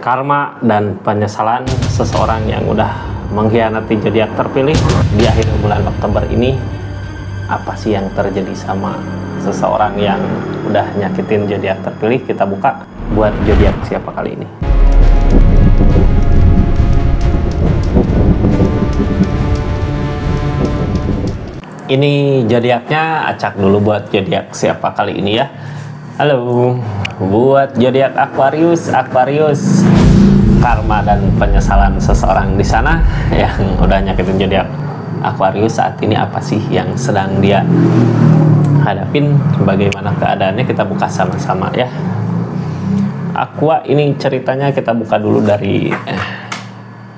karma dan penyesalan seseorang yang udah mengkhianati zodiak terpilih di akhir bulan Oktober ini. Apa sih yang terjadi sama seseorang yang udah nyakitin zodiak terpilih? Kita buka buat zodiak siapa kali ini. Ini zodiaknya, acak dulu buat zodiak siapa kali ini ya. Halo, buat zodiak Aquarius, karma dan penyesalan seseorang di sana yang udah nyakitin zodiak Aquarius saat ini, apa sih yang sedang dia hadapin, bagaimana keadaannya, kita buka sama-sama ya. Aqua, ini ceritanya kita buka dulu dari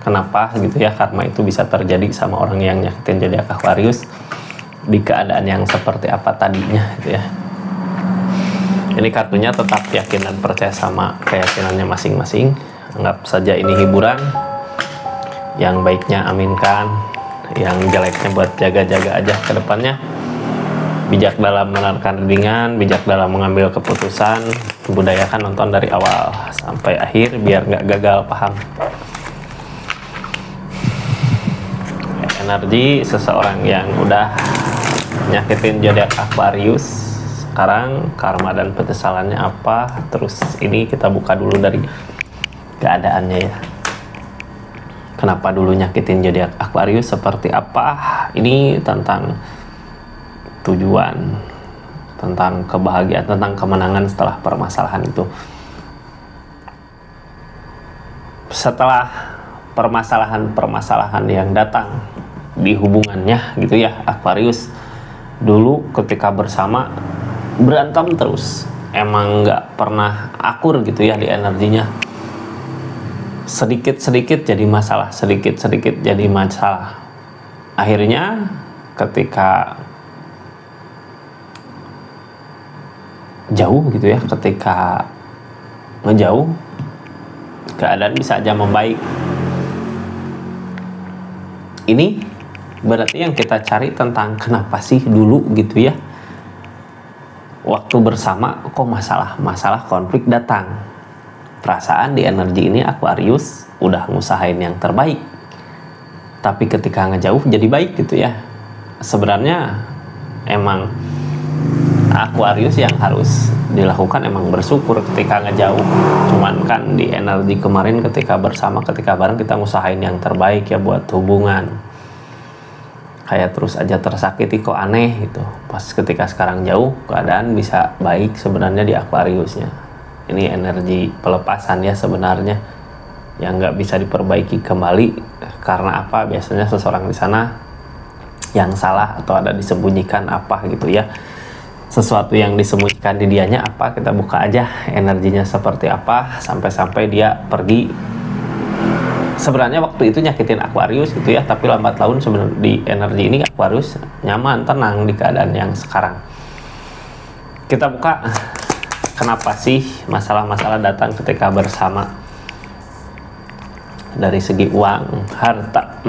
kenapa gitu ya karma itu bisa terjadi sama orang yang nyakitin zodiak Aquarius di keadaan yang seperti apa tadinya gitu ya. Ini kartunya tetap yakin dan percaya sama keyakinannya masing-masing. Anggap saja ini hiburan. Yang baiknya aminkan, yang jeleknya buat jaga-jaga aja ke depannya. Bijak dalam menerkan readingan, bijak dalam mengambil keputusan. Budayakan nonton dari awal sampai akhir biar nggak gagal paham. Energi seseorang yang udah nyakitin zodiak Aquarius sekarang, karma dan penyesalannya apa. Terus ini kita buka dulu dari keadaannya ya, kenapa dulu nyakitin zodiak Aquarius, seperti apa. Ini tentang tujuan, tentang kebahagiaan, tentang kemenangan setelah permasalahan itu. Setelah permasalahan yang datang di hubungannya gitu ya, Aquarius dulu ketika bersama berantem terus, emang nggak pernah akur gitu ya di energinya. Sedikit-sedikit jadi masalah, sedikit-sedikit jadi masalah. Akhirnya ketika jauh gitu ya, ketika ngejauh, keadaan bisa aja membaik. Ini berarti yang kita cari tentang kenapa sih dulu gitu ya, waktu bersama kok masalah konflik datang. Perasaan di energi ini Aquarius udah ngusahain yang terbaik, tapi ketika ngejauh jadi baik gitu ya. Sebenarnya emang Aquarius yang harus dilakukan emang bersyukur ketika ngejauh. Cuman kan di energi kemarin ketika bersama, ketika bareng, kita ngusahain yang terbaik ya buat hubungan. Kayak terus aja tersakiti, kok aneh gitu. Pas ketika sekarang jauh, keadaan bisa baik sebenarnya di Aquariusnya. Ini energi pelepasan ya sebenarnya, yang nggak bisa diperbaiki kembali. Karena apa? Biasanya seseorang di sana yang salah atau ada disembunyikan apa gitu ya. Sesuatu yang disembunyikan di dianya apa, kita buka aja energinya seperti apa sampai dia pergi. Sebenarnya waktu itu nyakitin Aquarius gitu ya, tapi lambat laun sebenarnya di energi ini Aquarius nyaman, tenang di keadaan yang sekarang. Kita buka kenapa sih masalah-masalah datang ketika bersama. Dari segi uang, harta.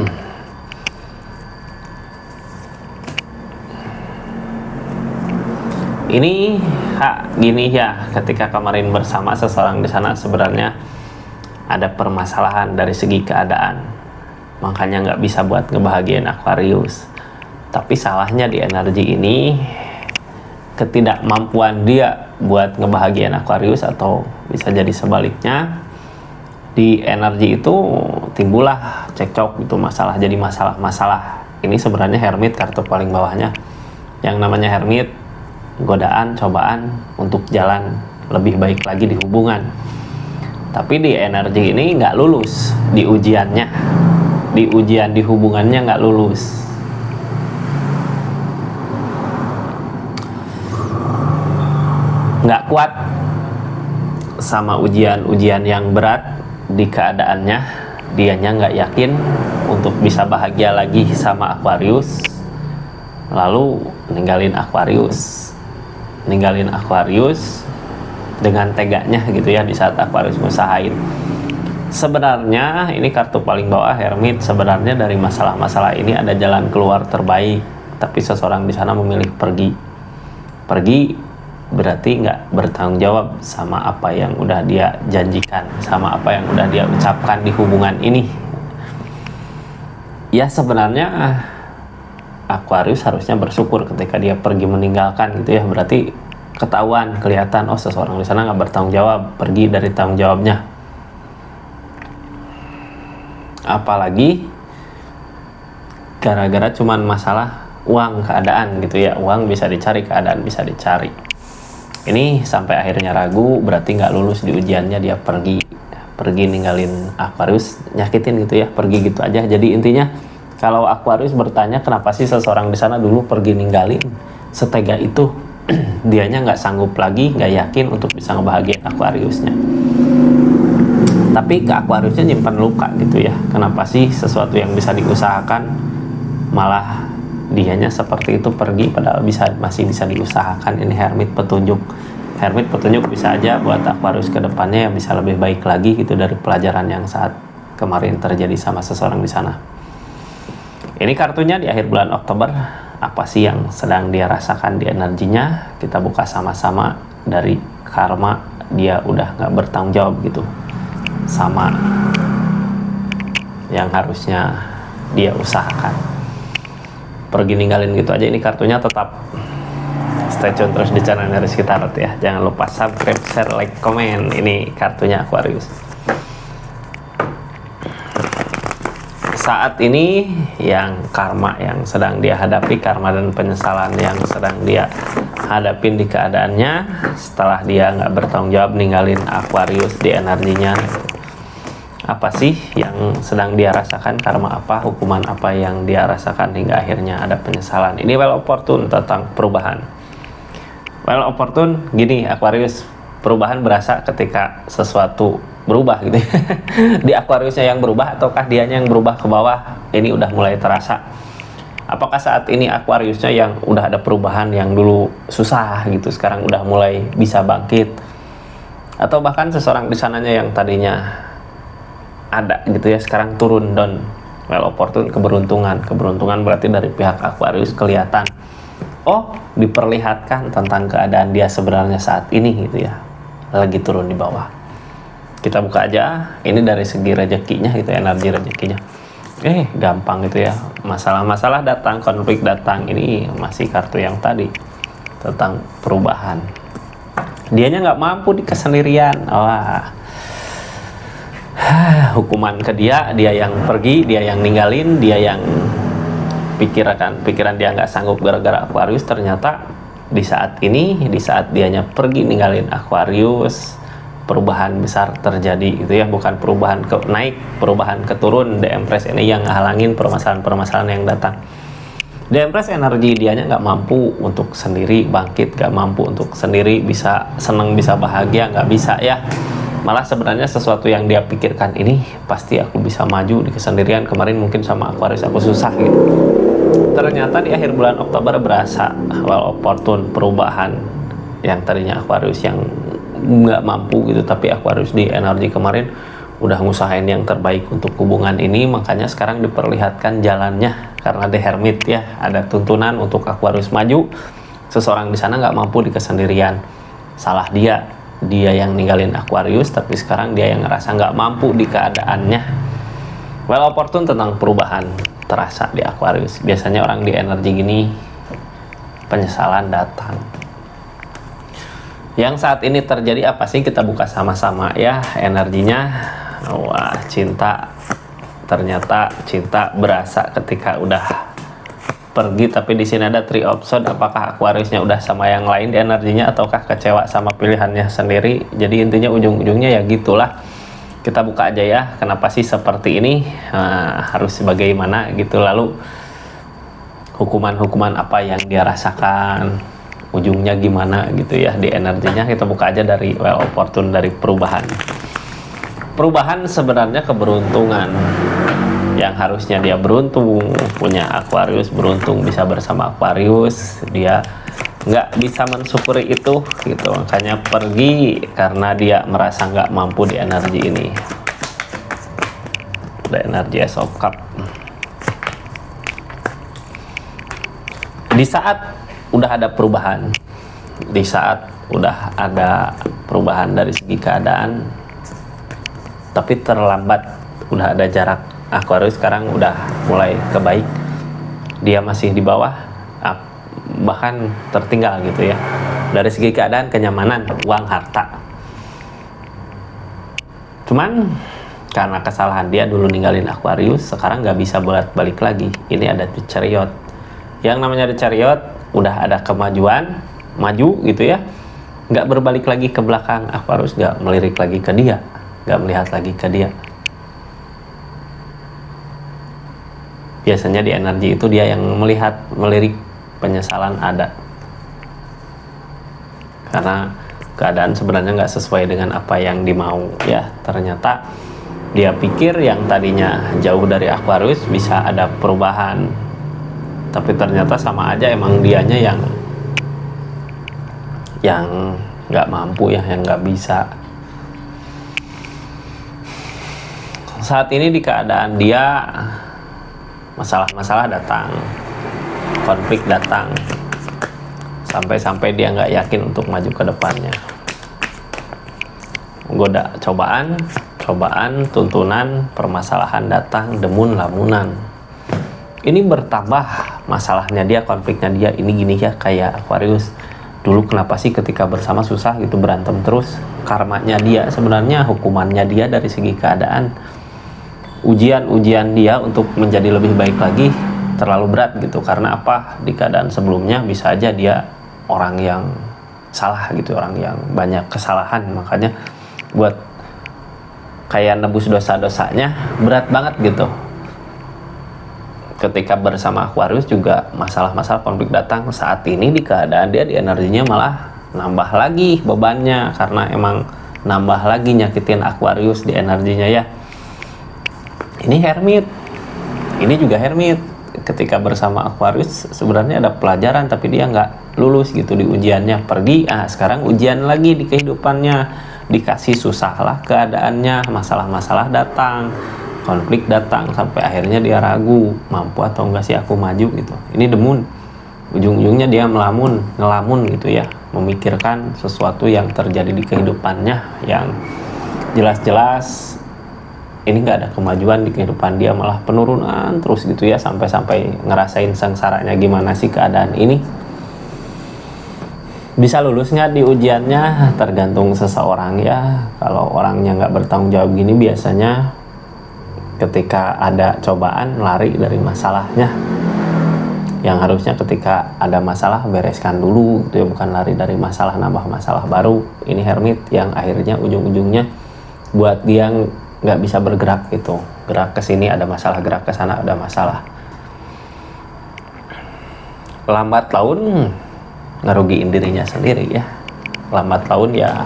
Ini gini ya, ketika kemarin bersama seseorang di sana sebenarnya ada permasalahan dari segi keadaan, makanya nggak bisa buat ngebahagiain Aquarius. Tapi salahnya di energi ini ketidakmampuan dia buat ngebahagiain Aquarius, atau bisa jadi sebaliknya, di energi itu timbullah cekcok gitu, masalah jadi masalah. Ini sebenarnya Hermit, kartu paling bawahnya. Yang namanya Hermit, godaan, cobaan untuk jalan lebih baik lagi di hubungan. Tapi di energi ini nggak lulus di ujiannya, di ujian di hubungannya nggak lulus. Nggak kuat sama ujian-ujian yang berat di keadaannya. Dianya nggak yakin untuk bisa bahagia lagi sama Aquarius, lalu ninggalin Aquarius dengan teganya gitu ya di saat Aquarius ngusahain. Sebenarnya ini kartu paling bawah Hermit, sebenarnya dari masalah-masalah ini ada jalan keluar terbaik, tapi seseorang di sana memilih pergi berarti nggak bertanggung jawab sama apa yang udah dia janjikan, sama apa yang udah dia ucapkan di hubungan ini. Ya sebenarnya Aquarius harusnya bersyukur ketika dia pergi meninggalkan gitu ya, berarti ketahuan, kelihatan, oh seseorang di sana nggak bertanggung jawab, pergi dari tanggung jawabnya. Apalagi gara-gara cuman masalah uang, keadaan gitu ya, uang bisa dicari, keadaan bisa dicari. Ini sampai akhirnya ragu, berarti nggak lulus di ujiannya, dia pergi ninggalin Aquarius, nyakitin gitu ya, pergi gitu aja. Jadi intinya kalau Aquarius bertanya kenapa sih seseorang di sana dulu pergi ninggalin setega itu, dianya nggak sanggup lagi, nggak yakin untuk bisa ngebahagiain Aquariusnya. Tapi ke Aquariusnya nyimpan luka gitu ya, kenapa sih sesuatu yang bisa diusahakan malah dianya seperti itu pergi, padahal masih bisa diusahakan. Ini Hermit petunjuk bisa aja buat Aquarius ke depannya yang bisa lebih baik lagi gitu dari pelajaran yang saat kemarin terjadi sama seseorang di sana. Ini kartunya di akhir bulan Oktober, apa sih yang sedang dia rasakan di energinya. Kita buka sama-sama. Dari karma, dia udah nggak bertanggung jawab gitu sama yang harusnya dia usahakan, pergi ninggalin gitu aja. Ini kartunya tetap stay tune terus di channel Energi Tarot ya. Jangan lupa subscribe, share, like, komen. Ini kartunya Aquarius. Saat ini yang karma yang sedang dia hadapi, karma dan penyesalan yang sedang dia hadapin di keadaannya setelah dia nggak bertanggung jawab ninggalin Aquarius di energinya. Apa sih yang sedang dia rasakan, karma apa, hukuman apa yang dia rasakan hingga akhirnya ada penyesalan. Ini Wheel of Fortune tentang perubahan. Wheel of Fortune gini Aquarius, perubahan berasa ketika sesuatu berubah gitu. Di Aquariusnya yang berubah ataukah dianya yang berubah ke bawah, ini udah mulai terasa. Apakah saat ini Aquariusnya yang udah ada perubahan, yang dulu susah gitu sekarang udah mulai bisa bangkit, atau bahkan seseorang di sananya yang tadinya ada gitu ya sekarang turun down. Wheel of Fortune keberuntungan berarti dari pihak Aquarius kelihatan, oh diperlihatkan tentang keadaan dia sebenarnya saat ini gitu ya, lagi turun di bawah. Kita buka aja, ini dari segi rezekinya gitu, energi rezekinya. Gampang gitu ya, masalah-masalah datang, konflik datang. Ini masih kartu yang tadi tentang perubahan. Dianya nggak mampu di kesendirian. Wah, hukuman ke dia yang pergi, dia yang ninggalin, dia yang pikiran dia nggak sanggup gara-gara Aquarius. Ternyata di saat ini, di saat dianya pergi ninggalin Aquarius, perubahan besar terjadi gitu ya, bukan perubahan ke naik, perubahan ke turun. The Empress ini yang ngehalangin permasalahan-permasalahan yang datang. The Empress energi dianya nggak mampu untuk sendiri bangkit, nggak mampu untuk sendiri bisa seneng, bisa bahagia, nggak bisa ya. Malah sebenarnya sesuatu yang dia pikirkan, ini pasti aku bisa maju di kesendirian, kemarin mungkin sama Aquarius aku susah gitu. Ternyata di akhir bulan Oktober berasa Wheel of Fortune, perubahan. Yang tadinya Aquarius yang nggak mampu gitu, tapi Aquarius di energi kemarin udah ngusahain yang terbaik untuk hubungan ini, makanya sekarang diperlihatkan jalannya. Karena The Hermit ya, ada tuntunan untuk Aquarius maju. Seseorang di sana nggak mampu di kesendirian, salah dia yang ninggalin Aquarius, tapi sekarang dia yang ngerasa nggak mampu di keadaannya. Wheel of Fortune tentang perubahan terasa di Aquarius. Biasanya orang di energi gini penyesalan datang. Yang saat ini terjadi apa sih, kita buka sama-sama ya energinya. Wah, cinta. Ternyata cinta berasa ketika udah pergi, tapi di sini ada Three of Swords. Apakah Aquariusnya udah sama yang lain di energinya, ataukah kecewa sama pilihannya sendiri? Jadi intinya ujung-ujungnya ya gitulah. Kita buka aja ya, kenapa sih seperti ini, harus bagaimana gitu, lalu hukuman-hukuman apa yang dia rasakan, ujungnya gimana gitu ya di energinya. Kita buka aja dari Wheel of Fortune, dari perubahan. Perubahan sebenarnya keberuntungan. Yang harusnya dia beruntung punya Aquarius, beruntung bisa bersama Aquarius, dia nggak bisa mensyukuri itu gitu, makanya pergi karena dia merasa nggak mampu di energi ini. The energy Ace of Cup. Di saat udah ada perubahan, di saat udah ada perubahan dari segi keadaan tapi terlambat, udah ada jarak, Aquarius sekarang udah mulai kebaik, dia masih di bawah, bahkan tertinggal gitu ya dari segi keadaan, kenyamanan, uang, harta. Cuman karena kesalahan dia dulu ninggalin Aquarius, sekarang nggak bisa bolak-balik lagi. Ini ada The Chariot. Yang namanya The Chariot udah ada kemajuan, maju gitu ya, nggak berbalik lagi ke belakang. Aquarius nggak melirik lagi ke dia, nggak melihat lagi ke dia. Biasanya di energi itu dia yang melihat, melirik, penyesalan ada. Karena keadaan sebenarnya nggak sesuai dengan apa yang dimau ya. Ternyata dia pikir yang tadinya jauh dari Aquarius bisa ada perubahan, tapi ternyata sama aja, emang dianya yang nggak mampu ya, yang nggak bisa. Saat ini di keadaan dia masalah-masalah datang, konflik datang, sampai-sampai dia nggak yakin untuk maju ke depannya. Goda cobaan, tuntunan, permasalahan datang, demun, lamunan. Ini bertambah masalahnya dia, konfliknya dia. Ini gini ya, kayak Aquarius. Dulu kenapa sih ketika bersama susah gitu, berantem terus? Karmanya dia, sebenarnya hukumannya dia dari segi keadaan. Ujian dia untuk menjadi lebih baik lagi terlalu berat gitu. Karena apa? Di keadaan sebelumnya bisa aja dia orang yang salah gitu, orang yang banyak kesalahan, makanya buat kayak nebus dosa-dosanya berat banget gitu. Ketika bersama Aquarius juga masalah-masalah konflik datang. Saat ini di keadaan dia, di energinya malah nambah lagi bebannya, karena emang nambah lagi nyakitin Aquarius di energinya ya. Ini Hermit, ini juga Hermit. Ketika bersama Aquarius sebenarnya ada pelajaran, tapi dia nggak lulus gitu di ujiannya, pergi. Sekarang ujian lagi di kehidupannya, dikasih susah lah keadaannya, masalah-masalah datang, konflik datang, sampai akhirnya dia ragu, mampu atau enggak sih aku maju gitu. Ini demun, ujung-ujungnya dia ngelamun gitu ya, memikirkan sesuatu yang terjadi di kehidupannya yang jelas-jelas ini nggak ada kemajuan di kehidupan dia, malah penurunan terus gitu ya, sampai-sampai ngerasain sengsaranya gimana sih keadaan ini. Bisa lulus nggak di ujiannya tergantung seseorang ya. Kalau orangnya nggak bertanggung jawab gini, biasanya ketika ada cobaan lari dari masalahnya. Yang harusnya ketika ada masalah bereskan dulu gitu ya, bukan lari dari masalah nambah masalah baru. Ini Hermit yang akhirnya ujung-ujungnya buat dia nggak bisa bergerak gitu, gerak ke sini ada masalah, gerak ke sana ada masalah. Lambat laun ngerugiin dirinya sendiri ya, lambat laun ya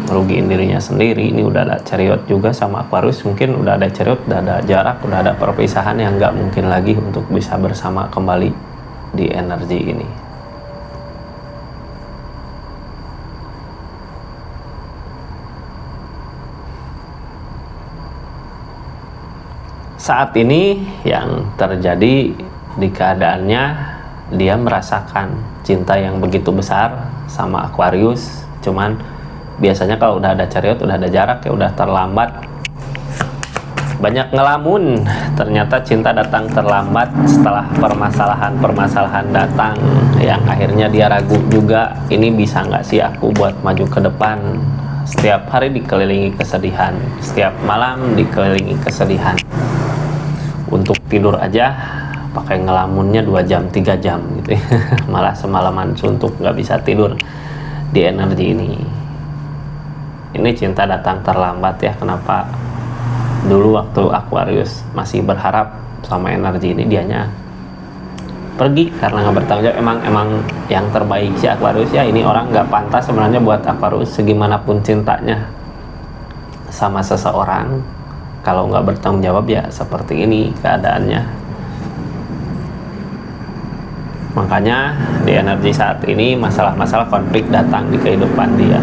ngerugiin dirinya sendiri. Ini udah ada Chariot juga sama Aquarius, mungkin udah ada Chariot, udah ada jarak, udah ada perpisahan yang nggak mungkin lagi untuk bisa bersama kembali di energi ini. Saat ini yang terjadi di keadaannya, dia merasakan cinta yang begitu besar sama Aquarius. Cuman biasanya kalau udah ada Chariot, udah ada jarak ya, udah terlambat. Banyak ngelamun, ternyata cinta datang terlambat setelah permasalahan datang, yang akhirnya dia ragu juga, ini bisa nggak sih aku buat maju ke depan. Setiap hari dikelilingi kesedihan, setiap malam dikelilingi kesedihan. Untuk tidur aja pakai ngelamunnya 2 jam 3 jam gitu ya. Malah semalaman suntuk, nggak bisa tidur di energi ini. Ini cinta datang terlambat ya. Kenapa dulu waktu Aquarius masih berharap sama energi ini, dianya pergi karena nggak bertanggung jawab. Emang yang terbaik si Aquarius ya. Ini orang nggak pantas sebenarnya buat Aquarius, segimanapun cintanya sama seseorang, kalau nggak bertanggung jawab ya seperti ini keadaannya. Makanya di energi saat ini masalah-masalah konflik datang di kehidupan dia.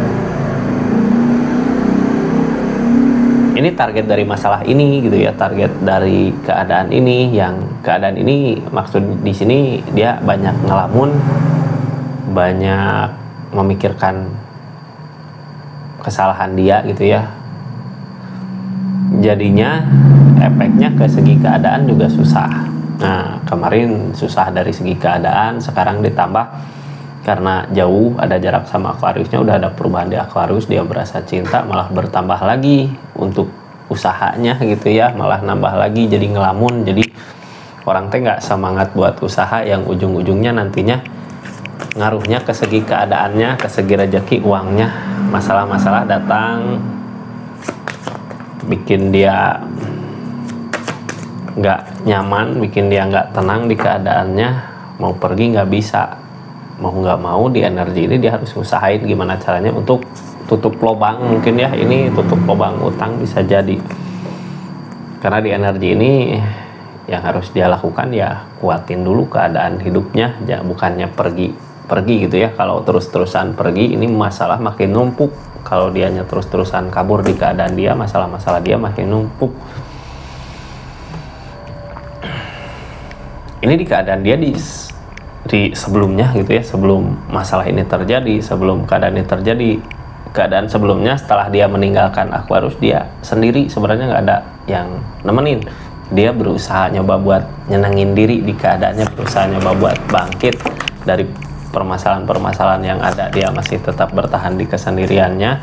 Ini target dari masalah ini gitu ya, target dari keadaan ini. Yang keadaan ini maksud di sini dia banyak ngelamun, banyak memikirkan kesalahan dia gitu ya. Jadinya efeknya ke segi keadaan juga susah. Nah, kemarin susah dari segi keadaan, sekarang ditambah karena jauh, ada jarak sama Aquariusnya, udah ada perubahan di Aquarius, dia berasa cinta, malah bertambah lagi untuk usahanya gitu ya, malah nambah lagi, jadi ngelamun. Jadi orang teh nggak semangat buat usaha yang ujung-ujungnya nantinya ngaruhnya ke segi keadaannya, ke segi rezeki, uangnya. Masalah-masalah datang bikin dia nggak nyaman, bikin dia nggak tenang di keadaannya, mau pergi nggak bisa, mau nggak mau di energi ini dia harus usahain gimana caranya untuk tutup lubang. Mungkin ya ini tutup lubang utang bisa jadi, karena di energi ini yang harus dia lakukan ya kuatin dulu keadaan hidupnya, ya bukannya pergi gitu ya. Kalau terus-terusan pergi ini masalah makin numpuk. Kalau dianya terus-terusan kabur di keadaan dia, masalah-masalah dia makin numpuk. Ini di keadaan dia di sebelumnya gitu ya, sebelum masalah ini terjadi, sebelum keadaan ini terjadi, keadaan sebelumnya setelah dia meninggalkan Aquarius, dia sendiri sebenarnya nggak ada yang nemenin. Dia berusaha nyoba buat nyenengin diri di keadaannya, berusaha nyoba buat bangkit dari permasalahan-permasalahan yang ada. Dia masih tetap bertahan di kesendiriannya,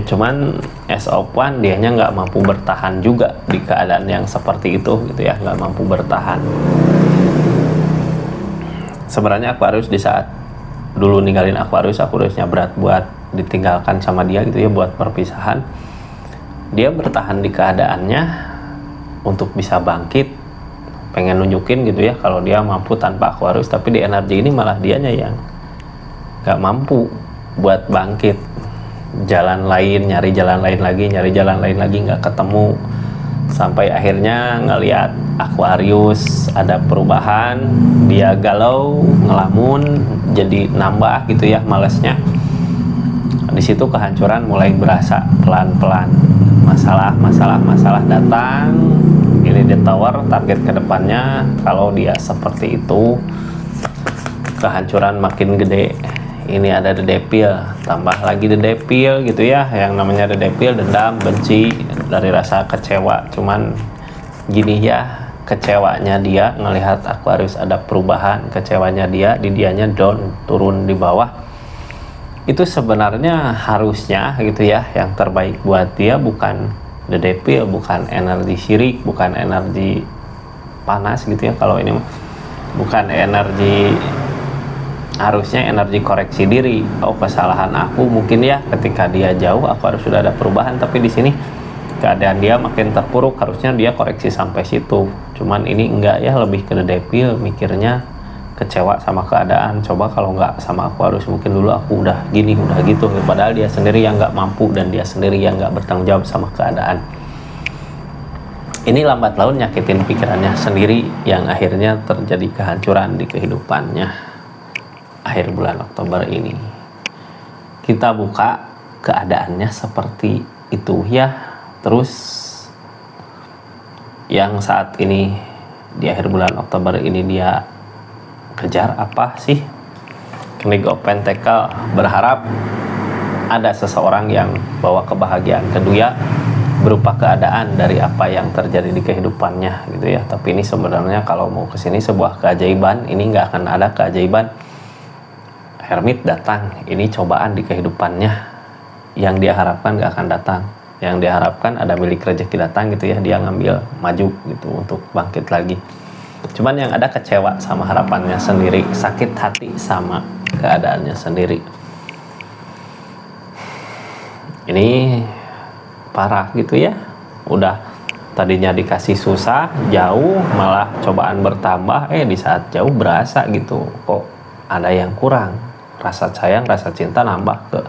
cuman as of one dianya nggak mampu bertahan juga di keadaan yang seperti itu gitu ya, nggak mampu bertahan. Sebenarnya Aquarius di saat dulu ninggalin Aquariusnya berat buat ditinggalkan sama dia gitu ya, buat perpisahan. Dia bertahan di keadaannya untuk bisa bangkit, pengen nunjukin gitu ya kalau dia mampu tanpa Aquarius. Tapi di energi ini malah dianya yang gak mampu buat bangkit. Jalan lain, nyari jalan lain lagi gak ketemu, sampai akhirnya ngelihat Aquarius ada perubahan, dia galau, ngelamun, jadi nambah gitu ya malesnya. Di situ kehancuran mulai berasa pelan-pelan. Masalah datang. Ini di tower, target kedepannya kalau dia seperti itu, kehancuran makin gede. Ini ada The Devil, tambah lagi The Devil gitu ya. Yang namanya The Devil, dendam, benci, dari rasa kecewa. Cuman gini ya, kecewanya dia ngelihat Aquarius ada perubahan, kecewanya dia di dianya down, turun di bawah. Itu sebenarnya harusnya gitu ya, yang terbaik buat dia bukan The Devil, bukan energi syirik, bukan energi panas gitu ya. Kalau ini bukan energi, harusnya energi koreksi diri. Oh, kesalahan aku mungkin ya, ketika dia jauh aku harus sudah ada perubahan, tapi di sini keadaan dia makin terpuruk, harusnya dia koreksi sampai situ. Cuman ini enggak ya, lebih ke The Devil, mikirnya kecewa sama keadaan. Coba kalau nggak sama Aquarius mungkin dulu aku udah gini, udah gitu. Padahal dia sendiri yang nggak mampu dan dia sendiri yang nggak bertanggung jawab sama keadaan. Ini lambat laun nyakitin pikirannya sendiri, yang akhirnya terjadi kehancuran di kehidupannya. Akhir bulan Oktober ini kita buka keadaannya seperti itu ya. Terus yang saat ini di akhir bulan Oktober ini dia kejar apa sih? King of Pentacle berharap ada seseorang yang bawa kebahagiaan ke dia berupa keadaan dari apa yang terjadi di kehidupannya gitu ya. Tapi ini sebenarnya kalau mau kesini sebuah keajaiban, ini nggak akan ada keajaiban. Hermit datang, ini cobaan di kehidupannya. Yang dia harapkan nggak akan datang. Yang dia harapkan ada milik rezeki datang gitu ya, dia ngambil maju gitu untuk bangkit lagi. Cuman yang ada kecewa sama harapannya sendiri, sakit hati sama keadaannya sendiri. Ini parah gitu ya. Udah tadinya dikasih susah, jauh, malah cobaan bertambah. Di saat jauh berasa gitu, kok ada yang kurang. Rasa sayang, rasa cinta nambah ke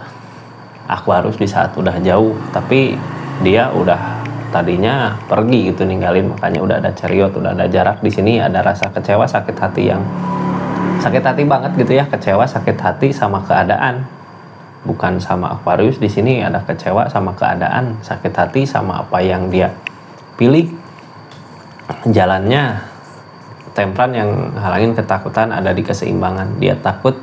Aquarius di saat udah jauh. Tapi dia udah tadinya pergi gitu, ninggalin, makanya udah ada chariot, udah ada jarak. Di sini ada rasa kecewa, sakit hati, yang sakit hati banget gitu ya. Kecewa, sakit hati sama keadaan, bukan sama Aquarius. Di sini ada kecewa sama keadaan, sakit hati sama apa yang dia pilih. Jalannya Temperan yang halangin ketakutan ada di keseimbangan. Dia takut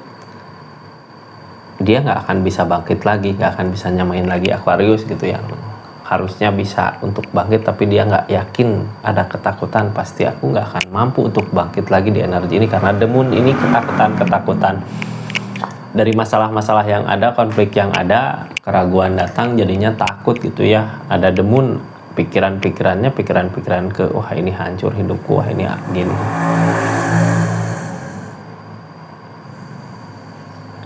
dia nggak akan bisa bangkit lagi, nggak akan bisa nyamain lagi Aquarius gitu, yang harusnya bisa untuk bangkit tapi dia nggak yakin, ada ketakutan, pasti aku nggak akan mampu untuk bangkit lagi di energi ini, karena The Moon ini ketakutan dari masalah-masalah yang ada, konflik yang ada, keraguan datang, jadinya takut gitu ya. Ada The Moon, pikiran ke wah ini hancur hidupku, wah ini gini.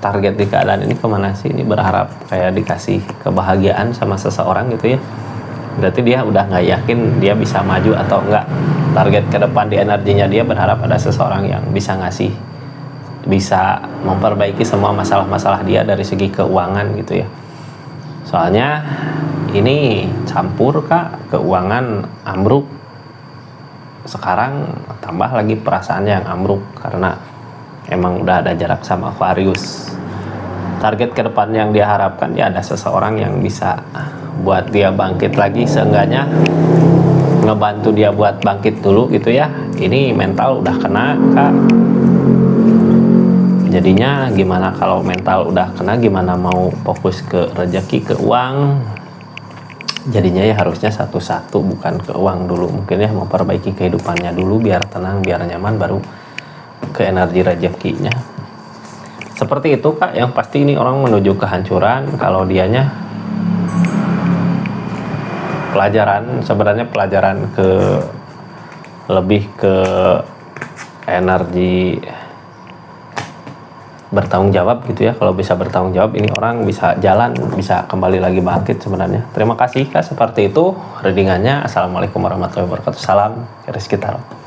Target di keadaan ini kemana sih? Ini berharap kayak dikasih kebahagiaan sama seseorang gitu ya. Berarti dia udah nggak yakin dia bisa maju atau enggak. Target ke depan di energinya dia berharap ada seseorang yang bisa ngasih, bisa memperbaiki semua masalah-masalah dia dari segi keuangan gitu ya. Soalnya ini campur Kak, keuangan ambruk. Sekarang tambah lagi perasaannya yang ambruk karena emang udah ada jarak sama Aquarius. Target ke depan yang dia harapkan ya ada seseorang yang bisa buat dia bangkit lagi, seenggaknya ngebantu dia buat bangkit dulu gitu ya. Ini mental udah kena Kak. Jadinya gimana kalau mental udah kena, gimana mau fokus ke rezeki, ke uang? Jadinya ya harusnya satu-satu, bukan ke uang dulu. Mungkin ya memperbaiki kehidupannya dulu biar tenang, biar nyaman, baru ke energi rezekinya. Seperti itu Kak, yang pasti ini orang menuju kehancuran. Kalau dianya pelajaran, sebenarnya pelajaran ke lebih ke energi bertanggung jawab gitu ya. Kalau bisa bertanggung jawab, ini orang bisa jalan, bisa kembali lagi bangkit sebenarnya. Terima kasih Kak, seperti itu readingannya. Assalamualaikum warahmatullahi wabarakatuh. Salam Rizky Tarot.